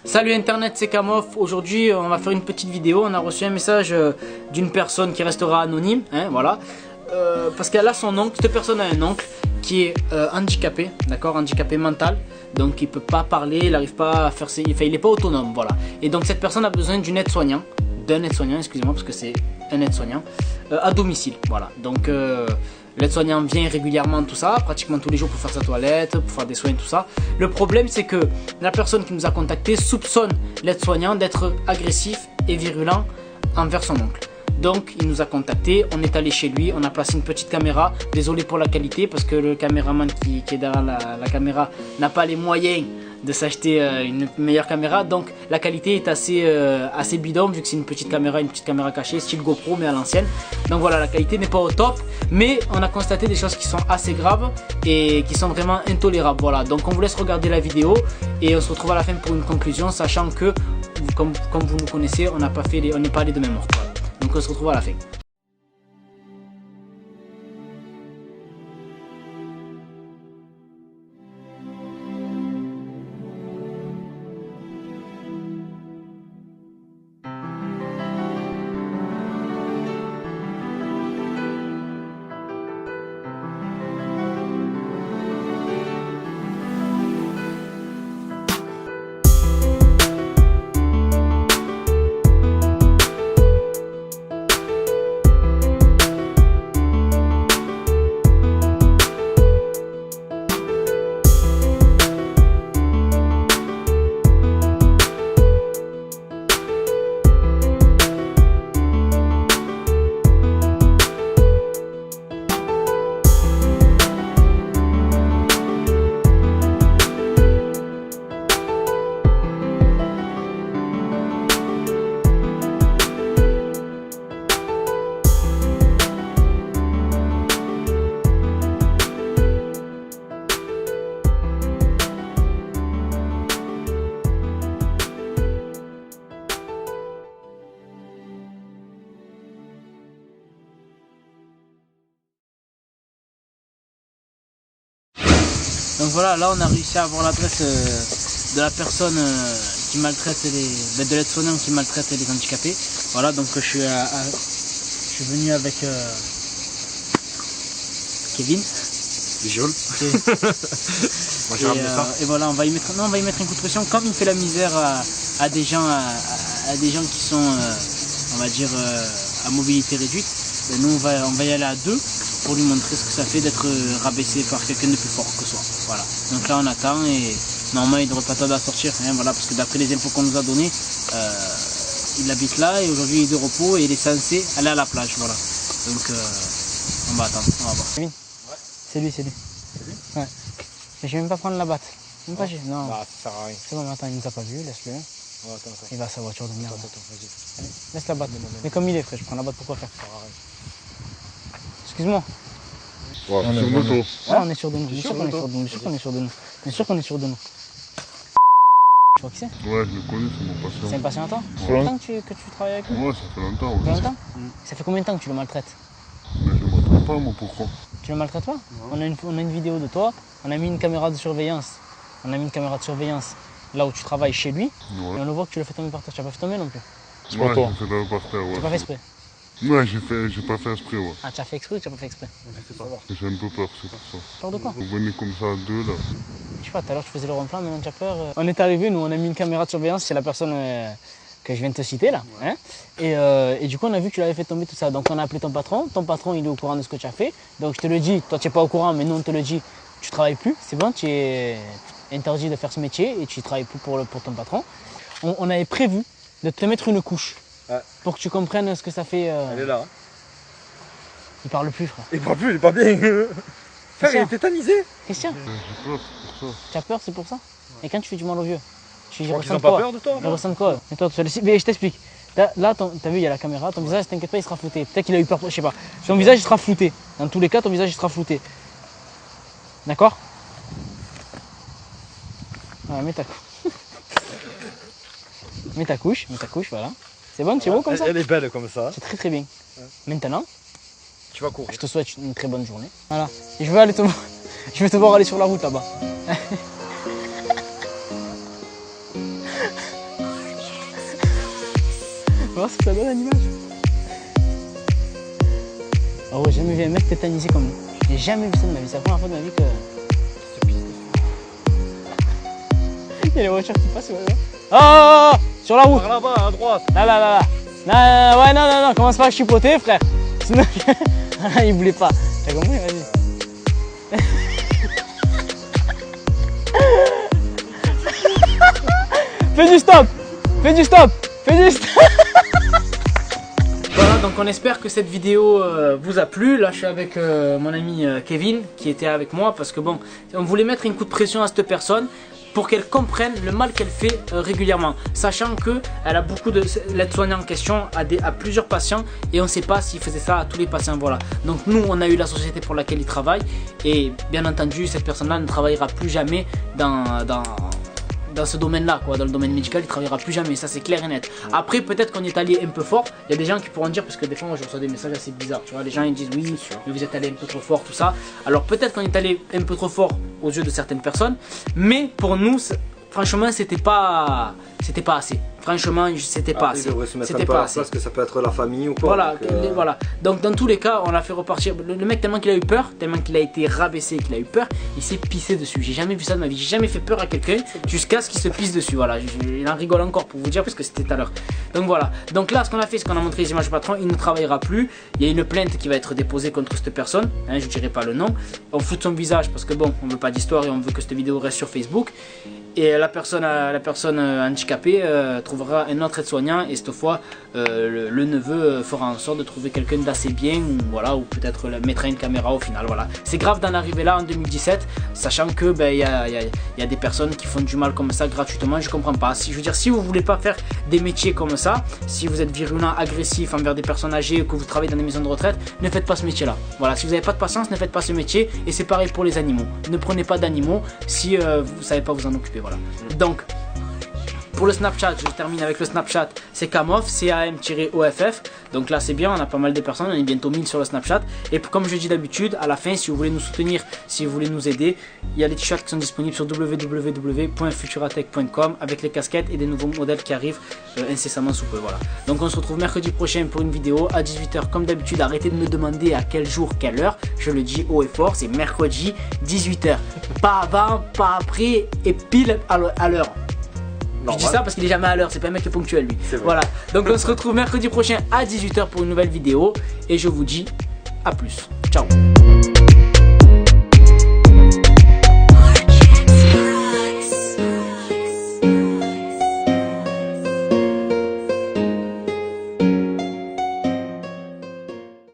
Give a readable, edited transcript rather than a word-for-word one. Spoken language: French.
Salut internet, c'est Kamof. Aujourd'hui on va faire une petite vidéo. On a reçu un message d'une personne qui restera anonyme, hein, voilà. Parce qu'elle a son oncle, cette personne a un oncle qui est handicapé, d'accord, handicapé mental. Donc il peut pas parler, il n'arrive pas à faire ses... Enfin, il n'est pas autonome, voilà. Et donc cette personne a besoin d'une aide-soignant, excusez-moi, parce que c'est un aide-soignant, à domicile, voilà. Donc l'aide-soignant vient régulièrement, tout ça, pratiquement tous les jours pour faire sa toilette, pour faire des soins, tout ça. Le problème, c'est que la personne qui nous a contacté soupçonne l'aide-soignant d'être agressif et virulent envers son oncle. Donc il nous a contacté, on est allé chez lui, on a placé une petite caméra. Désolé pour la qualité parce que le caméraman qui est derrière la caméra n'a pas les moyens de s'acheter une meilleure caméra. Donc la qualité est assez bidon vu que c'est une petite caméra cachée, style GoPro mais à l'ancienne. Donc voilà, la qualité n'est pas au top, mais on a constaté des choses qui sont assez graves et qui sont vraiment intolérables. Voilà, donc on vous laisse regarder la vidéo et on se retrouve à la fin pour une conclusion, sachant que comme vous nous connaissez, on n'est pas allé de même ordre. Voilà. Donc on se retrouve à la fin. Donc voilà, là on a réussi à avoir l'adresse de la personne qui maltraite de l'aide-soignant qui maltraite les handicapés. Voilà, donc je suis venu avec Kevin. Visual. Et voilà, on va y mettre un coup de pression. Comme il fait la misère à des gens qui sont, on va dire, à mobilité réduite, ben nous on va y aller à deux pour lui montrer ce que ça fait d'être rabaissé par quelqu'un de plus fort que soi. Voilà. Donc là on attend et normalement il devrait pas tarder à sortir, hein, voilà, parce que d'après les infos qu'on nous a données, il habite là et aujourd'hui il est de repos et il est censé aller à la plage, voilà. Donc on va attendre, on va voir. Kevin, ouais. C'est lui. C'est lui? Ouais. Mais je vais même pas prendre la batte. Même pas, non. Bah, ça sert à rien. C'est bon, attends, il nous a pas vu, laisse-le. Ouais, attends. Il va à sa voiture de merde. Attends, vas-y. Allez, laisse la batte. Mais comme il est, frère, je prends la batte pour quoi faire? Ça sert à rien. Excuse-moi. Ouais, sur moto. Ouais, on est sûr de nous. Bien sûr qu'on est sûr de nous. Bien sûr qu'on est sûr de nous. Bien sûr qu'on est sûr de nous. Tu vois qui c'est? Ouais, je le connais, c'est mon patient. C'est un patient à toi? Ça fait Ouais. longtemps que tu travailles avec lui? Ouais, ça fait longtemps. Ça fait Ouais. longtemps? Ça fait combien de temps que tu le maltraites? Mais je ne m'attends pas, moi, pourquoi? Tu le maltraites pas? On a une vidéo de toi, on a mis une caméra de surveillance. Là où tu travailles chez lui, Ouais. et on le voit que tu le fais tomber par terre. Tu n'as pas fait tomber non plus? Ouais, toi. je fais par terre, ouais. Tu n'as pas fait exprès? Ouais, j'ai pas fait exprès, ouais. Ah, tu as fait exprès ou tu n'as pas fait exprès? J'ai un peu peur, c'est pour ça. Peur de quoi? Vous venez comme ça à deux, là. Je sais pas, tout à l'heure tu faisais le rond-plan, maintenant tu as peur. On est arrivé, nous on a mis une caméra de surveillance chez la personne que je viens de te citer là. Hein, et du coup on a vu que tu l'avais fait tomber tout ça. Donc on a appelé ton patron il est au courant de ce que tu as fait. Donc je te le dis, toi tu n'es pas au courant mais nous on te le dit, tu travailles plus, c'est bon, tu es interdit de faire ce métier et tu ne travailles plus pour ton patron. On avait prévu de te mettre une couche pour que tu comprennes ce que ça fait. Elle est là. Hein. Il parle plus frère. Il parle plus, il est pas bien. Frère, il est tétanisé. Christian, J'ai peur, c'est pour ça. tu as peur, c'est pour ça? Et quand tu fais du mal au vieux, tu Ils ressens ont pas quoi? peur de toi? Ils ressentent quoi? Mais toi, mais je t'explique. Là, t'as vu, il y a la caméra, ton visage, t'inquiète pas, il sera flouté. Peut-être qu'il a eu peur, je sais pas. Ton visage, il sera flouté. Dans tous les cas, ton visage, il sera flouté. D'accord? Voilà, mets ta couche. mets ta couche, voilà. C'est bon, c'est beau comme ça? Elle est belle comme ça. C'est très très bien. Ouais. Maintenant, Tu vas courir. je te souhaite une très bonne journée. Voilà. Et je vais te voir aller sur la route là-bas. voir ce que ça donne à l'image. Oh, j'ai jamais vu un mec tétanisé comme lui. J'ai jamais vu ça de ma vie. C'est la première fois de ma vie que. Il y a les voitures qui passent. Ouais. Oh, sur la route. Par là-bas, à droite. Là. Ouais, non, commence pas à chipoter, frère. Sinon, il voulait pas. T'as compris? Vas-y. Fais du stop. Voilà, donc on espère que cette vidéo vous a plu. Là je suis avec mon ami Kevin qui était avec moi parce que bon, on voulait mettre un coup de pression à cette personne pour qu'elle comprenne le mal qu'elle fait régulièrement, sachant que elle a beaucoup de l'aide-soignant en question à plusieurs patients et on ne sait pas s'il faisait ça à tous les patients. Voilà, donc nous on a eu la société pour laquelle il travaille et bien entendu cette personne-là ne travaillera plus jamais dans ce domaine-là, quoi, dans le domaine médical, il travaillera plus jamais, ça c'est clair et net. Après, peut-être qu'on est allé un peu fort, il y a des gens qui pourront dire, parce que des fois moi je reçois des messages assez bizarres, tu vois, les gens ils disent oui, mais vous êtes allé un peu trop fort, tout ça. Alors peut-être qu'on est allé un peu trop fort aux yeux de certaines personnes, mais pour nous, franchement, c'était pas assez. Franchement, c'était pas assez. C'était pas assez. Parce que ça peut être la famille ou quoi. Voilà, voilà. Donc dans tous les cas, on l'a fait repartir. Le mec, tellement qu'il a eu peur, tellement qu'il a été rabaissé, qu'il a eu peur, il s'est pissé dessus. J'ai jamais vu ça de ma vie. J'ai jamais fait peur à quelqu'un jusqu'à ce qu'il se pisse dessus. Voilà, il en rigole encore pour vous dire parce que c'était tout à l'heure. Donc voilà. Donc là, ce qu'on a fait, c'est qu'on a montré les images du patron. Il ne travaillera plus. Il y a une plainte qui va être déposée contre cette personne. Hein, je dirai pas le nom. On fout de son visage parce que bon, on veut pas d'histoire et on veut que cette vidéo reste sur Facebook. Et la personne handicapée trouvera un autre aide-soignant et cette fois le neveu fera en sorte de trouver quelqu'un d'assez bien ou voilà, ou peut-être mettra une caméra au final. Voilà, c'est grave d'en arriver là en 2017, sachant que y a des personnes qui font du mal comme ça gratuitement. Je comprends pas. Si je veux dire, si vous voulez pas faire des métiers comme ça, si vous êtes virulent, agressif envers des personnes âgées, que vous travaillez dans des maisons de retraite, ne faites pas ce métier-là. Voilà, si vous n'avez pas de patience, ne faites pas ce métier et c'est pareil pour les animaux. Ne prenez pas d'animaux si vous savez pas vous en occuper. Voilà. Donc pour le Snapchat, je termine avec le Snapchat, c'est Camoff, CAM-OFF. Donc là c'est bien, on a pas mal de personnes, on est bientôt 1000 sur le Snapchat. Et comme je dis d'habitude, à la fin, si vous voulez nous soutenir, si vous voulez nous aider, il y a les t-shirts qui sont disponibles sur www.futuratech.com avec les casquettes et des nouveaux modèles qui arrivent incessamment sous peu. Voilà. Donc on se retrouve mercredi prochain pour une vidéo à 18 h comme d'habitude. Arrêtez de me demander à quel jour, quelle heure. Je le dis haut et fort, c'est mercredi 18 h. Pas avant, pas après et pile à l'heure. Je dis ça parce qu'il est jamais à l'heure, c'est pas un mec qui est ponctuel lui. Voilà, donc on se retrouve mercredi prochain à 18 h pour une nouvelle vidéo et je vous dis à plus. Ciao.